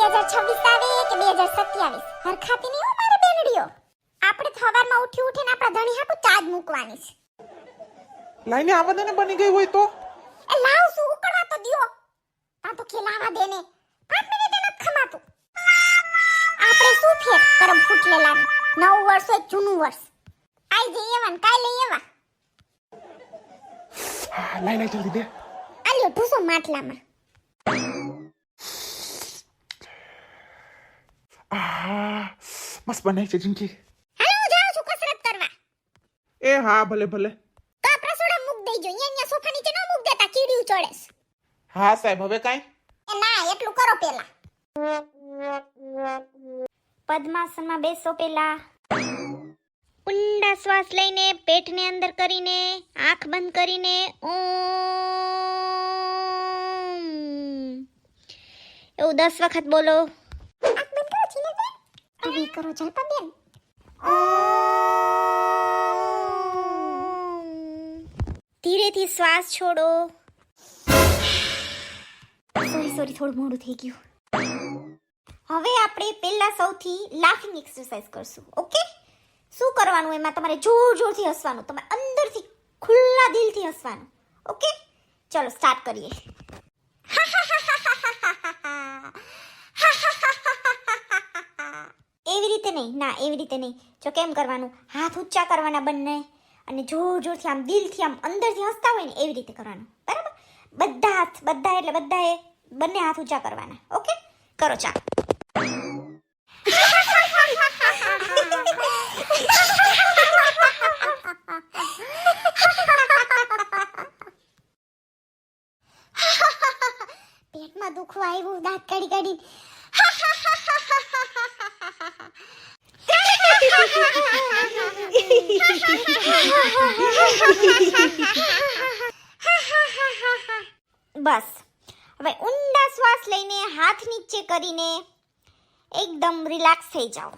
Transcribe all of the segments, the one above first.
2026 આવે કે 2027 હરખાતી નહીં હો મારી બેનડીઓ. આપણે સવારમાં ઉઠીને આપણા ધણી હાટુ ચા જ મૂકવાની છે. લાઈને આવા દે ને, બની ગઈ હોય તો. એ લાવ શું ઉકળવા તો દ્યો. તા તો ખેલાવા દે ને. 5 મિનિટ ન ખમાતું. આપણે શું ફેર કરમ ફૂટલેલાનું. નવું વર્ષ હોય જૂનું વર્ષ. આઈ જઈ એવાન કાલે એવા. લાઈ જલ્દી દે. આલ્યો ઢૂસો માટલામાં. મસ્ત બનાવી છે જિંકી. હાલો હું જાઉં છું કસરત કરવા. એ હા, ભલે ભલે. તો આ પ્રસોડા મૂક દેજો. અહીંયા સોફા નીચે ન મૂક દેતા, કીડીયું ચડેસ. હા સાહેબ, હવે કાઈ? એ ના, એટલું કરો પેલા. પદ્માસનમાં બેસો પેલા. ઊંડા શ્વાસ લઈને પેટને અંદર કરીને આંખ બંધ કરીને ઓમ એવું 10 વખત બોલો. આંખ બંધ કરો જીનલબેન. હવે કરો જલપાબેન. ધીરેથી શ્વાસ છોડો. સોરી થોડું મોડું થઈ ગયું. હવે આપણે પહેલા સૌથી લાફિંગ એક્સરસાઇઝ કરશું. ઓકે, શું કરવાનું? એમાં તમારે જોરથી હસવાનું, તમારે અંદરથી ખુલ્લા દિલથી હસવાનું. ઓકે, ચલો સ્ટાર્ટ કરીએ. એવી રીતે નહીં, ના એવી રીતે નહીં. જો કેમ કરવાનું, હાથ ઊંચા કરવાના બંને અને જોરથી આમ દિલથી આમ અંદરથી હસતા હોય ને એવી રીતે કરવાનું. બરાબર? બધા એટલે બધાએ બંને હાથ ઊંચા કરવાના. ઓકે, કરો ચાલો. પેટમાં દુખવા આવ્યું, દાંત કાઢી બસ. હવે ઊંડા શ્વાસ લઈને હાથ નીચે કરીને એકદમ રિલેક્સ થઈ જાઓ.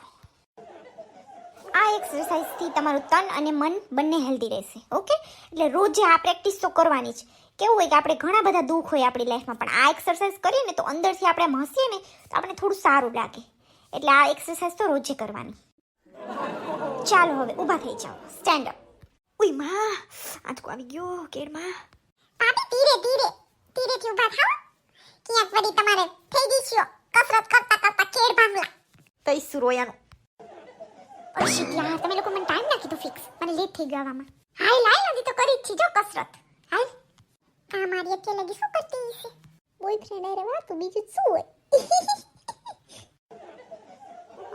આ એક્સરસાઇઝથી તમારું તન અને મન બંને હેલ્ધી રહેશે. ઓકે, એટલે રોજે આ પ્રેક્ટિસ તો કરવાની જ. કેવું હોય કે આપણે ઘણા બધા દુઃખ હોય આપણી લાઈફમાં, પણ આ એક્સરસાઇઝ કરીએ ને તો અંદરથી આપણે આમ હસીએ ને તો આપણે થોડું સારું લાગે. એટલે આ એક્સરસાઇઝ તો રોજે કરવાની. ચાલો હવે ઊભા થઈ જાઓ. Stand up. ઉઈ માં, આંચકો આવી ગયો કેડમાં. ભાભી ધીરેથી ઊભા થાઓ. ક્યાંક વળી તમારે થઈ ગઈ છો કસરત કરતા કેડ ભાંગલા. તૈસુ રોયાનું. ઓ શિટ યાર, તમે લોકો મને ટાઈમ ના કીધું ફિક્સ. મને લેટ થઈ ગયો આવામાં. હાય લાઈ નથી તો કરી જ છે જો કસરત. હાય આ મારી અત્યારે લગી શું કરતી છે? બોયફ્રેન્ડ આરે વાતું બીજું શું હોય?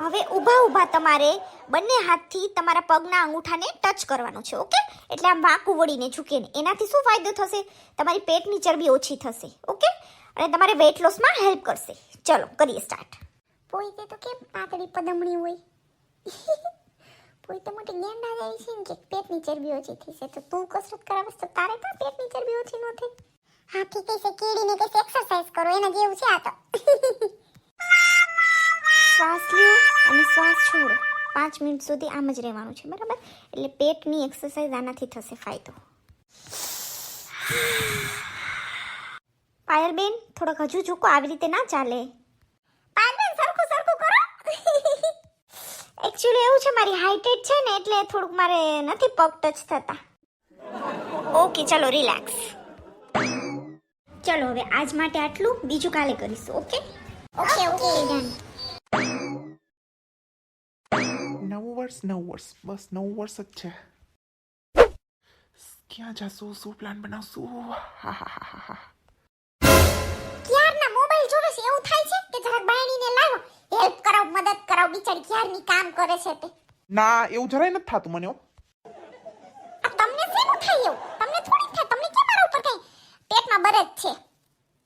હવે ઊભા તમારે બંને હાથથી તમારા પગના અંગૂઠાને ટચ કરવાનું છે. ઓકે, એટલે આમ વાંકું વળીને ઝૂકીને. એનાથી શું ફાયદો થશે? તમારી પેટની ચરબી ઓછી થશે. ઓકે, અને તમારે વેટ લોસમાં હેલ્પ કરશે. ચલો કરીએ સ્ટાર્ટ. પોઈતે તો કેમ પાતળી પદમણી હોય? પોઈતે મોટી ગેંડા જાય છે ને કે પેટની ચરબી ઓછી થશે. તો તું કસરત કરાવસ તો તારે પણ પેટની ચરબી ઓછી ન થાય. હા ઠીક છે, કીડીને કઈ એક્સરસાઇઝ કરો એના જેવું છે આ તો. શ્વાસ લ્યો અને શ્વાસ છોડો. 5 મિનિટ સુધી આમ જ રહેવાનું છે. બરાબર? એટલે પેટની એક્સરસાઇઝ આનાથી થશે ફાયદો. પાયલબેન થોડોક હજુ ઝૂકો, આવી રીતે ના ચાલે. પાલબેન સરખું કરો. એકચ્યુઅલી એવું છે, મારી હાઇટેડ છે ને એટલે થોડુંક મારે નથી પગ ટચ થતા. ઓકે ચલો રિલેક્સ. ચલો હવે આજ માટે આટલું, બીજું કાલે કરીશું. Okay done. નવું વર્ષ બસ નવું વર્ષ જ છે. ક્યાં જાશું? શું પ્લાન બનાવશું? હા. ક્યારના મોબાઈલ જોવે છે એવું થાય છે કે જરાક બાયણીને લાવો, હેલ્પ કરાવ, મદદ કરાવ. બિચારી ક્યારની કામ કરે છે તે. ના, એવું જરાય નથી થતું મને. આ તમને શેનું થાય એવું? તમને થોડી થાય. તમને કેમ મારા ઉપર કઈ પેટમાં બરજ છે?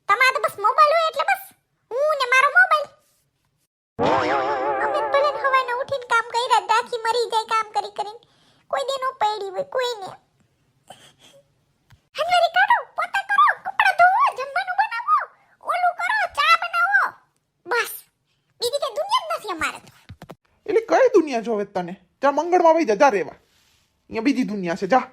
તમારે તો બસ મોબાઈલ હોય એટલે બસ હું ને મારો મોબાઈલ. અમે ભલે હવાના ઉઠીને કામ કર્યા, દાખી મરી જાય કામ કરીને. કોઈ દેનો પડી હોય કોઈને. હંજવારી કાઢો, પોતા કરો, કપડા ધોવો, જમવાનું બનાવો, ઓલું કરો, ચા બનાવો. બસ બીજી કઈ દુનિયા જ નથી અમારે તો. એટલે કઈ દુનિયા જોવે તને? જા મંગળમાં વઈ જા રે વા. અહીંયા બીજી દુનિયા છે, જા.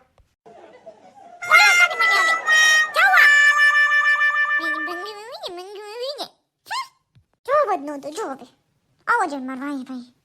જો જ નહોતું જો હવે આવો જ મારા ભાઈ ભાઈ